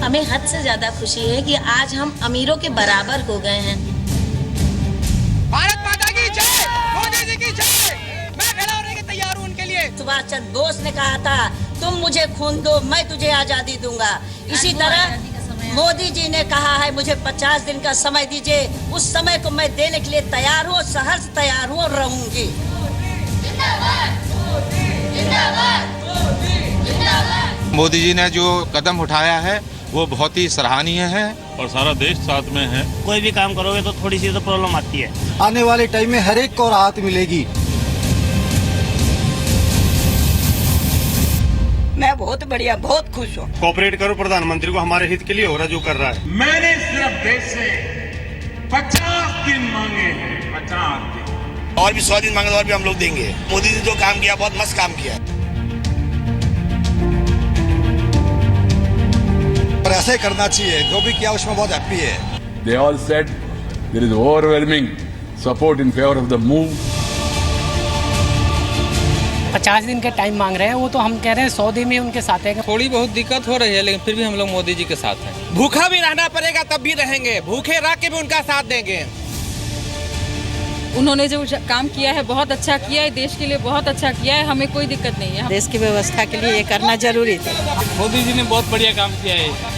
हमें हद से ज्यादा खुशी है कि आज हम अमीरों के बराबर हो गए हैं। भारत माता की जय, मोदी जी की जय। मैं खड़ा होने के तैयार हूँ उनके लिए। सुभाष चंद्र बोस ने कहा था, तुम मुझे खून दो, मैं तुझे आजादी दूंगा। इसी तरह मोदी जी ने कहा है, मुझे 50 दिन का समय दीजिए, उस समय को मैं देने के लिए तैयार हूँ, सहर्ष तैयार हूँ और रहूंगी। मोदी जी ने जो कदम उठाया है वो बहुत ही सराहनीय है और सारा देश साथ में है। कोई भी काम करोगे तो थोड़ी सी तो प्रॉब्लम आती है। आने वाले टाइम में हर एक को राहत मिलेगी। मैं बहुत बढ़िया, बहुत खुश हूँ। कोऑपरेट करो प्रधानमंत्री को, हमारे हित के लिए हो रहा जो कर रहा है। मैंने सिर्फ देश से 50 दिन मांगे हैं, 50 दिन। और भी 100 दिन मांगे और भी हम लोग देंगे। मोदी जी जो काम किया, बहुत मस्त काम किया। और ऐसे करना चाहिए, जो भी किया उसमें बहुत हैप्पी है। They all said there is overwhelming support in favor of the move. 50 दिन के टाइम मांग रहे हैं, वो तो हम कह रहे हैं 100 दिन में उनके साथ है। थोड़ी बहुत दिक्कत हो रही है, लेकिन फिर भी हम लोग मोदी जी के साथ हैं। भूखा भी रहना पड़ेगा तब भी रहेंगे, भूखे रह के भी उनका साथ देंगे। उन्होंने जो काम किया है बहुत अच्छा किया है, देश के लिए बहुत अच्छा किया है, हमें कोई दिक्कत नहीं है। देश की व्यवस्था के लिए ये करना जरूरी था। मोदी जी ने बहुत बढ़िया काम किया है।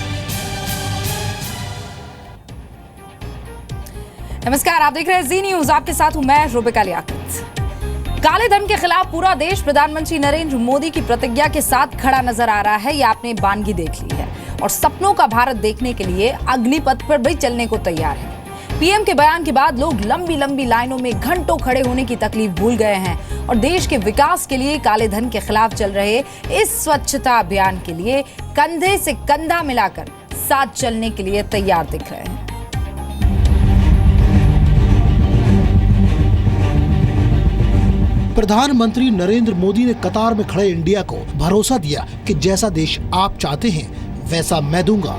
नमस्कार, आप देख रहे हैं जी न्यूज, आपके साथ हूं मैं रुबिका लियाकत। काले धन के खिलाफ पूरा देश प्रधानमंत्री नरेंद्र मोदी की प्रतिज्ञा के साथ खड़ा नजर आ रहा है। ये आपने बानगी देख ली है और सपनों का भारत देखने के लिए अग्निपथ पर भी चलने को तैयार है। पीएम के बयान के बाद लोग लंबी लंबी लाइनों में घंटों खड़े होने की तकलीफ भूल गए हैं और देश के विकास के लिए काले धन के खिलाफ चल रहे इस स्वच्छता अभियान के लिए कंधे से कंधा मिलाकर साथ चलने के लिए तैयार दिख रहे हैं। प्रधानमंत्री नरेंद्र मोदी ने कतार में खड़े इंडिया को भरोसा दिया कि जैसा देश आप चाहते हैं वैसा मैं दूंगा।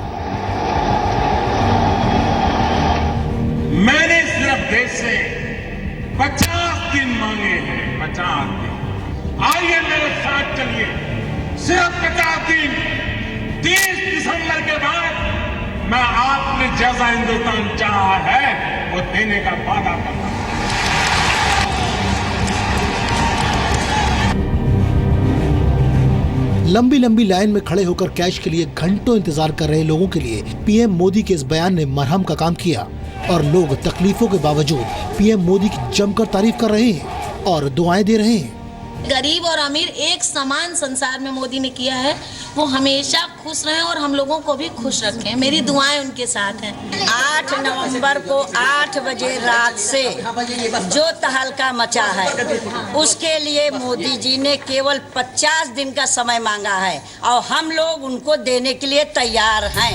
मैंने सिर्फ देश से 50 दिन मांगे हैं, 50 दिन। आइए मेरे साथ चलिए, सिर्फ 50 दिन। 30 दिसंबर के बाद मैं आपने जैसा हिंदुस्तान चाहा है वो देने का वादा करता हूं। लंबी लंबी लाइन में खड़े होकर कैश के लिए घंटों इंतजार कर रहे लोगों के लिए पीएम मोदी के इस बयान ने मरहम का काम किया और लोग तकलीफों के बावजूद पीएम मोदी की जमकर तारीफ कर रहे हैं और दुआएं दे रहे हैं। गरीब और अमीर एक समान संसार में मोदी ने किया है। वो हमेशा खुश रहें और हम लोगों को भी खुश रखें। मेरी दुआएं उनके साथ हैं। 8 नवंबर को 8 बजे रात से जो तहलका मचा है उसके लिए मोदी जी ने केवल 50 दिन का समय मांगा है और हम लोग उनको देने के लिए तैयार हैं।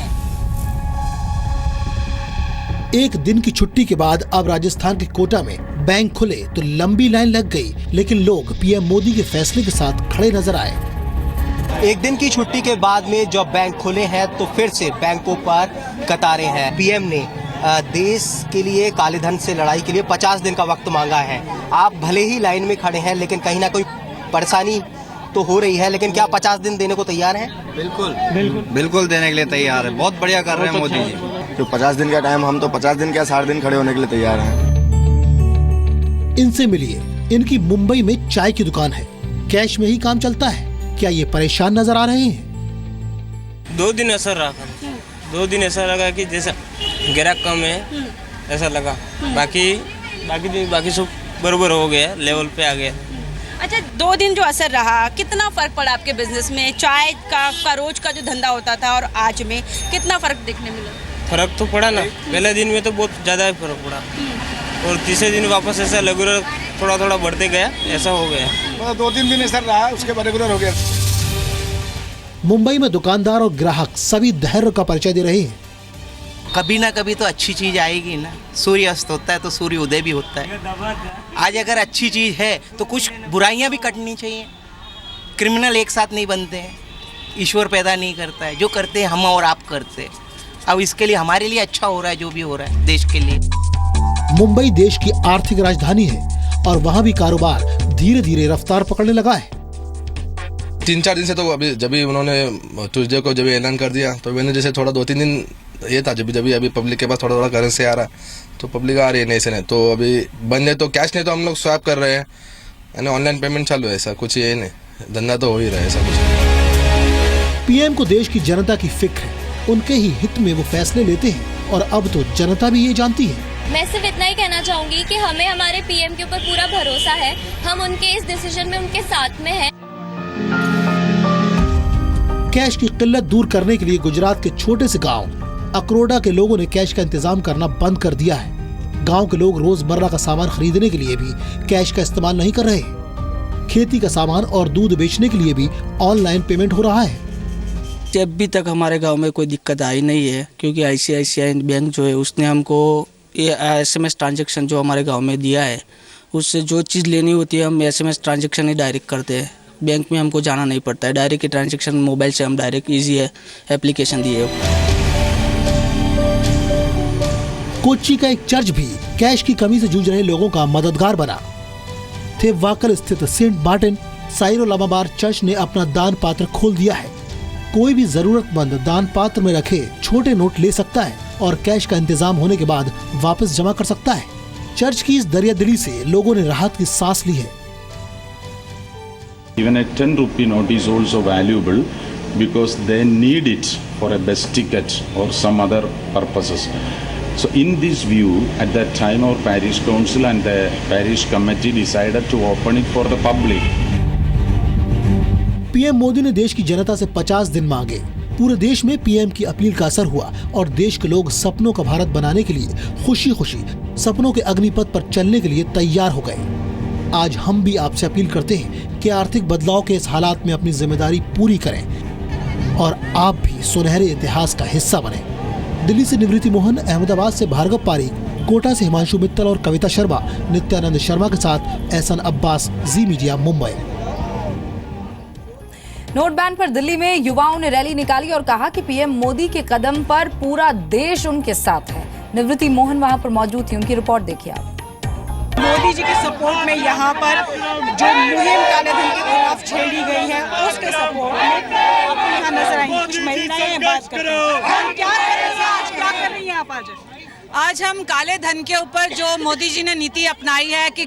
एक दिन की छुट्टी के बाद अब राजस्थान के कोटा में बैंक खुले तो लंबी लाइन लग गई, लेकिन लोग पीएम मोदी के फैसले के साथ खड़े नजर आए। एक दिन की छुट्टी के बाद में जब बैंक खुले हैं तो फिर से बैंकों पर कतारें हैं। पीएम ने देश के लिए काले धन से लड़ाई के लिए 50 दिन का वक्त मांगा है। आप भले ही लाइन में खड़े हैं लेकिन कहीं ना कोई परेशानी तो हो रही है, लेकिन क्या 50 दिन देने को तैयार हैं? बिल्कुल देने के लिए तैयार है। बहुत बढ़िया कर रहे हैं मोदी जी। तो 50 दिन का टाइम, हम तो 50 दिन क्या 60 दिन खड़े होने के लिए तैयार हैं। इनसे मिलिए, इनकी मुंबई में चाय की दुकान है। कैश में ही काम चलता है। क्या ये परेशान नजर आ रहे हैं? 2 दिन ऐसा रहा, 2 दिन ऐसा लगा कि जैसा ग्राहक कम है ऐसा लगा। बाकी सब बराबर हो गया, लेवल पे आ गया। अच्छा, 2 दिन जो असर रहा, कितना फर्क पड़ा आपके बिजनेस में? चाय का रोज का जो धंधा होता था और आज में कितना फर्क देखने मिला? फर्क तो पड़ा ना। पहले दिन में तो बहुत ज्यादा ही फर्क पड़ा और तीसरे दिन वापस ऐसा रेगुलर थोड़ा थोड़ा बढ़ते गया, ऐसा हो गया। 2-3 दिन ऐसा रहा, उसके बाद रेगुलर हो गया। मुंबई में दुकानदार और ग्राहक सभी धैर्य का परिचय दे रहे हैं। कभी ना कभी तो अच्छी चीज आएगी ना। सूर्य अस्त होता है तो सूर्य उदय भी होता है। आज अगर अच्छी चीज है तो कुछ बुराइयां भी कटनी चाहिए। क्रिमिनल एक साथ नहीं बनते हैं, ईश्वर पैदा नहीं करता है। जो करते हैं हम और आप करते हैं। अब इसके लिए हमारे लिए अच्छा हो रहा है जो भी हो रहा है देश के लिए। मुंबई देश की आर्थिक राजधानी है और वहां भी कारोबार धीरे धीरे रफ्तार पकड़ने लगा है। 3-4 दिन से तो अभी जब भी उन्होंने ट्यूसडे को जब ऐलान कर दिया तो मैंने जैसे थोड़ा 2-3 दिन ये था जब अभी पब्लिक के पास थोड़ा थोड़ा करेंसी आ रहा तो पब्लिक आ रही है नहीं से नहीं तो अभी बंद है तो कैश नहीं तो हम लोग स्वैप कर रहे हैं यानी ऑनलाइन पेमेंट चालू है ऐसा कुछ ये नहीं धंधा तो हो ही रहा है ऐसा कुछ। पीएम को देश की जनता की फिक्र है, उनके ही हित में वो फैसले लेते हैं और अब तो जनता भी ये जानती है। मैं सिर्फ इतना ही कहना चाहूंगी कि हमें हमारे पीएम के ऊपर पूरा भरोसा है, हम उनके इस डिसीजन में उनके साथ में हैं। कैश की किल्लत दूर करने के लिए गुजरात के छोटे से गांव अकरोड़ा के लोगों ने कैश का इंतजाम करना बंद कर दिया है। गांव के लोग रोजमर्रा का सामान खरीदने के लिए भी कैश का इस्तेमाल नहीं कर रहे। खेती का सामान और दूध बेचने के लिए भी ऑनलाइन पेमेंट हो रहा है। अभी तक हमारे गांव में कोई दिक्कत आई नहीं है क्योंकि ICICI बैंक जो है उसने हमको ये SMS ट्रांजैक्शन जो हमारे गांव में दिया है उससे जो चीज़ लेनी होती है हम SMS ट्रांजैक्शन ही डायरेक्ट करते हैं। बैंक में हमको जाना नहीं पड़ता है, डायरेक्ट ट्रांजैक्शन मोबाइल से हम डायरेक्ट ईजी है एप्लीकेशन दिए। कोच्चि का एक चर्च भी कैश की कमी से जूझ रहे लोगों का मददगार बना। थेवाकल स्थित सेंट मार्टिन साइरोलामाबार चर्च ने अपना दान पात्र खोल दिया है। कोई भी जरूरतमंद दान पात्र में रखे छोटे नोट ले सकता है और कैश का इंतजाम होने के बाद वापस जमा कर सकता है। चर्च की इस दरियादिली से लोगों ने राहत की सांस ली है। Even a 10 rupee note is also valuable because they need it for a bus ticket or some other purposes. So in this view, at that time our parish council and the parish committee decided to open it for the public. PM Modi ने देश की जनता से 50 दिन मांगे। पूरे देश में PM की अपील का असर हुआ और देश के लोग सपनों का भारत बनाने के लिए खुशी खुशी सपनों के अग्निपथ पर चलने के लिए तैयार हो गए। आज हम भी आपसे अपील करते हैं कि आर्थिक बदलाव के इस हालात में अपनी जिम्मेदारी पूरी करें और आप भी सुनहरे इतिहास का हिस्सा बने। दिल्ली से निवृत्ति मोहन, अहमदाबाद से भार्गव पारीक, कोटा से हिमांशु मित्तल और कविता शर्मा, नित्यानंद शर्मा के साथ एहसन अब्बास, जी मीडिया, मुंबई। नोट बैन पर दिल्ली में युवाओं ने रैली निकाली और कहा कि पीएम मोदी के कदम पर पूरा देश उनके साथ है। निवृत्ति मोहन वहां पर मौजूद थी, उनकी रिपोर्ट देखिए आप। मोदी जी के सपोर्ट में यहाँ पर जो मुहिम काले धन के खिलाफ छेड़ी गई है उसके सपोर्ट में आपको यहाँ नजर आएंगी कुछ महिलाएं बात कर रही हैं। क्या कर रही हैं आज, क्या कर रही हैं आप आज हम काले धन के ऊपर जो मोदी जी ने नीति अपनाई है कि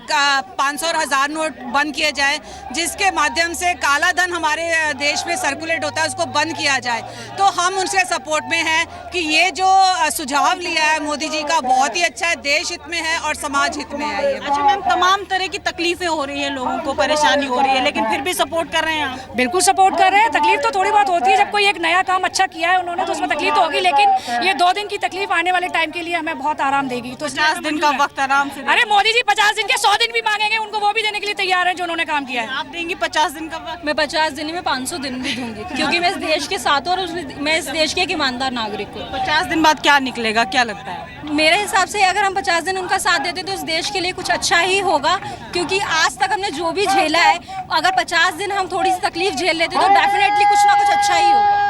500 और 1000 नोट बंद किए जाए, जिसके माध्यम से काला धन हमारे देश में सर्कुलेट होता है उसको बंद किया जाए, तो हम उनके सपोर्ट में हैं कि ये जो सुझाव लिया है मोदी जी का बहुत ही अच्छा है, देश हित में है और समाज हित में है ये। अच्छा मैम, तमाम तरह की तकलीफें हो रही है, लोगों को परेशानी हो रही है, लेकिन फिर भी सपोर्ट कर रहे हैं आप? बिल्कुल सपोर्ट कर रहे हैं। तकलीफ तो थोड़ी बहुत होती है, जब कोई एक नया काम अच्छा किया है उन्होंने तो उसमें तकलीफ तो होगी, लेकिन ये 2 दिन की तकलीफ आने वाले टाइम के लिए हमें बहुत आराम देगी। तो 50 दिन का वक्त आराम से। अरे मोदी जी 50 दिन के 100 दिन भी मांगेंगे, उनको वो भी देने के लिए तैयार है जो उन्होंने काम किया है। आप देंगी 50 दिन का वक्त? मैं 50 दिन में 500 दिन भी दूंगी, क्योंकि मैं इस देश के साथ हूं और मैं इस देश की एक ईमानदार नागरिक हूँ। 50 दिन बाद क्या निकलेगा, क्या लगता है? मेरे हिसाब से अगर हम 50 दिन उनका साथ देते तो इस देश के लिए कुछ अच्छा ही होगा, क्योंकि आज तक हमने जो भी झेला है, अगर 50 दिन हम थोड़ी सी तकलीफ झेल लेते तो डेफिनेटली कुछ ना कुछ अच्छा ही होगा।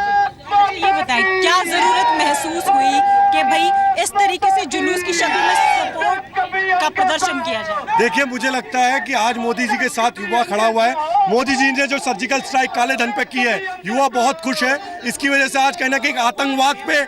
ये बताएं, क्या जरूरत महसूस हुई कि भाई इस तरीके से जुलूस की शक्ल में सपोर्ट का प्रदर्शन किया जाए? देखिए, मुझे लगता है कि आज मोदी जी के साथ युवा खड़ा हुआ है। मोदी जी ने जो सर्जिकल स्ट्राइक काले धन पे की है, युवा बहुत खुश है। इसकी वजह से आज कहना कि आतंकवाद पे,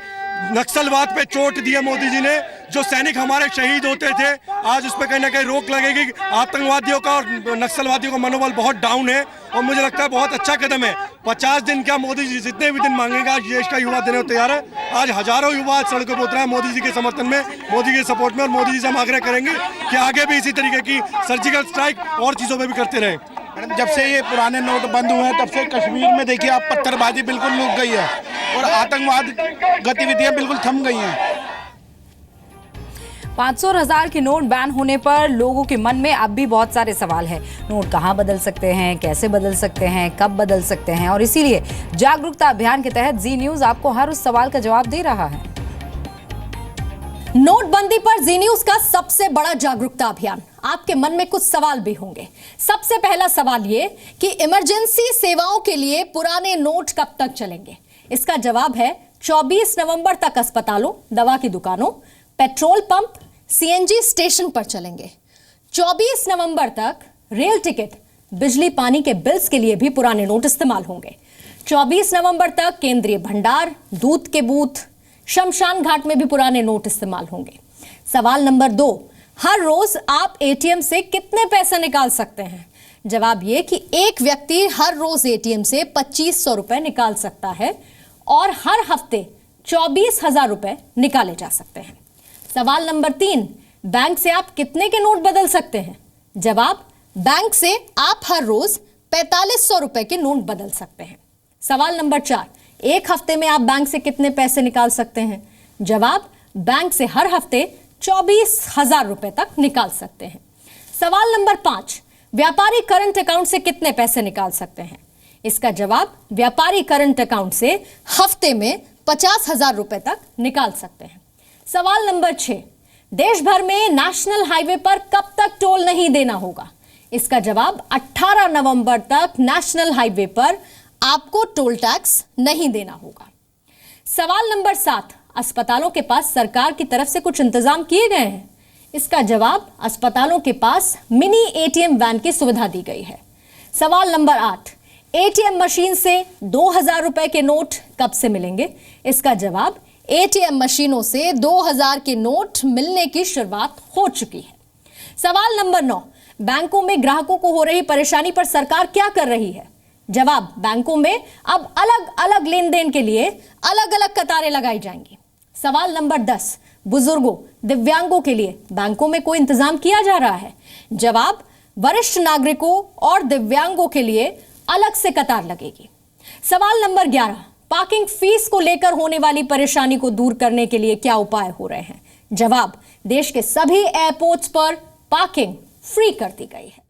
नक्सलवाद पे चोट दी है मोदी जी ने। जो सैनिक हमारे शहीद होते थे, आज उस पर कहीं ना कहीं रोक लगेगी। आतंकवादियों का और नक्सलवादियों का मनोबल बहुत डाउन है और मुझे लगता है बहुत अच्छा कदम है। 50 दिन क्या, मोदी जी जितने भी दिन मांगेगा आज देश का युवा देने को तैयार है। आज हजारों युवा सड़कों पर उतरा है मोदी जी के समर्थन में, मोदी के सपोर्ट में, और मोदी जी से हम आग्रह करेंगे कि आगे भी इसी तरीके की सर्जिकल स्ट्राइक और चीज़ों में भी करते रहें। मैडम, जब से ये पुराने नोट बंद हुए हैं तब से कश्मीर में देखिए आप, पत्थरबाजी बिल्कुल रुक गई है और आतंकवाद गतिविधियां बिल्कुल थम गई हैं। 500 और 1000 के नोट बैन होने पर लोगों के मन में अब भी बहुत सारे सवाल हैं। नोट कहां बदल सकते हैं, कैसे बदल सकते हैं, कब बदल सकते हैं, और इसीलिए जागरूकता अभियान के तहत जी न्यूज आपको हर उस सवाल का जवाब दे रहा है। नोटबंदी पर जी न्यूज का सबसे बड़ा जागरूकता अभियान। आपके मन में कुछ सवाल भी होंगे। सबसे पहला सवाल ये कि इमरजेंसी सेवाओं के लिए पुराने नोट कब तक चलेंगे? इसका जवाब है 24 नवंबर तक अस्पतालों, दवा की दुकानों, पेट्रोल पंप, सीएनजी स्टेशन पर चलेंगे। 24 नवंबर तक रेल टिकट बिजली पानी के बिल्स के लिए भी पुराने नोट इस्तेमाल होंगे। 24 नवंबर तक केंद्रीय भंडार, दूध के बूथ, शमशान घाट में भी पुराने नोट इस्तेमाल होंगे। सवाल नंबर 2, हर रोज आप एटीएम से कितने पैसे निकाल सकते हैं? जवाब ये कि एक व्यक्ति हर रोज एटीएम से 2500 रुपए निकाल सकता है और हर हफ्ते 24,000 रुपए निकाले जा सकते हैं। सवाल नंबर 3, बैंक से आप कितने के नोट बदल सकते हैं? जवाब, बैंक से आप हर रोज 4500 रुपए के नोट बदल सकते हैं। सवाल नंबर 4, एक हफ्ते में आप बैंक से कितने पैसे निकाल सकते हैं? जवाब, बैंक से हर हफ्ते 24,000 रुपए तक निकाल सकते हैं। सवाल नंबर 5, व्यापारी करंट अकाउंट से कितने पैसे निकाल सकते हैं? इसका जवाब, व्यापारी करंट अकाउंट से हफ्ते में 50,000 रुपए तक निकाल सकते हैं। सवाल नंबर 6, देश भर में नेशनल हाईवे पर कब तक टोल नहीं देना होगा? इसका जवाब, 18 नवंबर तक नेशनल हाईवे पर आपको टोल टैक्स नहीं देना होगा। सवाल नंबर 7, अस्पतालों के पास सरकार की तरफ से कुछ इंतजाम किए गए हैं? इसका जवाब, अस्पतालों के पास मिनी एटीएम वैन की सुविधा दी गई है। सवाल नंबर 8, एटीएम मशीन से 2000 रुपए के नोट कब से मिलेंगे? इसका जवाब, एटीएम मशीनों से 2000 के नोट मिलने की शुरुआत हो चुकी है। सवाल नंबर 9, बैंकों में ग्राहकों को हो रही परेशानी पर सरकार क्या कर रही है? जवाब, बैंकों में अब अलग अलग लेन देन के लिए अलग अलग कतारें लगाई जाएंगी। सवाल नंबर 10, बुजुर्गों, दिव्यांगों के लिए बैंकों में कोई इंतजाम किया जा रहा है? जवाब, वरिष्ठ नागरिकों और दिव्यांगों के लिए अलग से कतार लगेगी। सवाल नंबर 11, पार्किंग फीस को लेकर होने वाली परेशानी को दूर करने के लिए क्या उपाय हो रहे हैं? जवाब, देश के सभी एयरपोर्ट्स पर पार्किंग फ्री कर दी गई है।